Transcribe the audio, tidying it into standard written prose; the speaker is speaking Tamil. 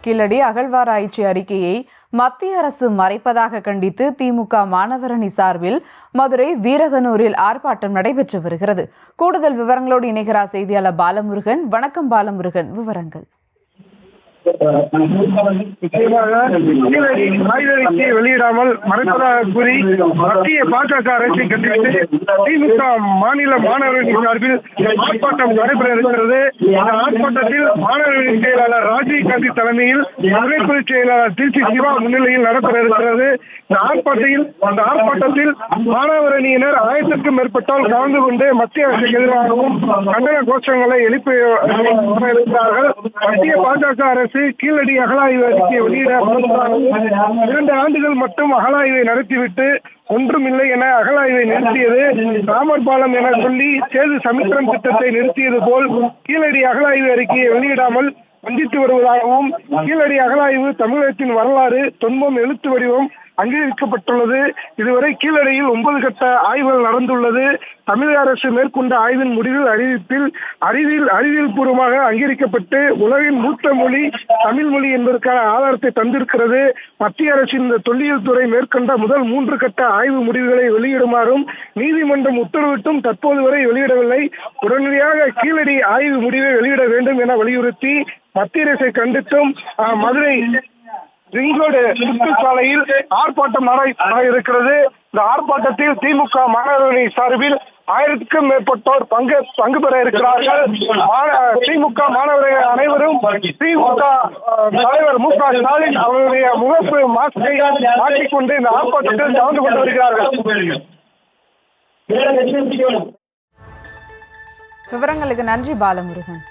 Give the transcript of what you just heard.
கீழடி அகழ்வாராய்ச்சி அறிக்கையை மத்திய அரசு மறைப்பதாக கண்டித்து திமுக மாணவரணி சார்பில் மதுரை வீரகனூரில் ஆர்ப்பாட்டம் நடைபெற்று வருகிறது. கூடுதல் விவரங்களோடு இணைகிறார் செய்தியாளர் பாலமுருகன். வணக்கம் பாலமுருகன், விவரங்கள். வெளியிடாமல் மறைப்பதாக கூறி மத்திய பாஜக அரசை கண்டித்து திமுக மாநில மாணவரணி சார்பில் ஆர்ப்பாட்டம் நடைபெற இருக்கிறது. இந்த ஆர்ப்பாட்டத்தில் மாணவரணி செயலாளர் ராஜீவ் காந்தி தலைமையில் துணைப்பொதுச் செயலாளர் டி.சி. சிவா முன்னிலையில் நடைபெற இருக்கிறது. இந்த ஆர்ப்பாட்டத்தில் மாணவரணியினர் 1000க்கும் மேற்பட்டோர் கலந்து கொண்டு மத்திய அரசுக்கு எதிராகவும் கண்டன கோஷங்களை எழுப்பி இருக்கிறார்கள். மத்திய பாஜக அரசு கீழடி அகழாய்வு அறிக்கையை வெளியிட 2 ஆண்டுகள் மட்டும் அகழாய்வை நடத்திவிட்டு ஒன்றுமில்லை என அகழாய்வை நிறுத்தியது. ராமர் பாலம் என சொல்லி சேது சமுத்திரம் திட்டத்தை நிறுத்தியது போல் கீழடி அகழாய்வு அறிக்கையை வெளியிடாமல் வஞ்சித்து வருவதாகவும், கீழடி அகழாய்வு தமிழகத்தின் வரலாறு, தொன்மம், எழுத்து வடிவம் அங்கீகரிக்கப்பட்டுள்ளது. இதுவரை கீழடியில் 9 கட்ட ஆய்வுகள் நடந்துள்ளது. தமிழக அரசு மேற்கொண்ட ஆய்வின் முடிவில் அறிவியல் பூர்வமாக அங்கீகரிக்கப்பட்டு உலகின் மூத்த மொழி தமிழ் மொழி என்பதற்கான ஆதாரத்தை தந்திருக்கிறது. மத்திய அரசின் இந்த தொல்லியல் துறை மேற்கொண்ட முதல் 3 கட்ட ஆய்வு முடிவுகளை வெளியிடுமாறும் நீதிமன்றம் உத்தரவிட்டும் தற்போது வரை வெளியிடவில்லை. உடனடியாக கீழடி ஆய்வு முடிவை வெளியிட வேண்டும் என வலியுறுத்தி மத்திய அரசை கண்டித்தும் மதுரை ரிங்கோடு சுற்றுச்சாலையில் ஆர்ப்பாட்டம் நடைபெற இருக்கிறது. இந்த ஆர்ப்பாட்டத்தில் திமுக மாணவரணி சார்பில் 1000க்கும் மேற்பட்டோர் பங்கு பெற இருக்கிறார்கள். திமுக மாணவர்கள் அனைவரும் திமுக தலைவர் மு.க. ஸ்டாலின் அவருடைய முகப்பு மாஸ்கை மாற்றிக்கொண்டு இந்த ஆர்ப்பாட்டத்தில் கலந்து கொண்டு வருகிறார்கள். விவரங்களுக்கு நன்றி பாலமுருகன்.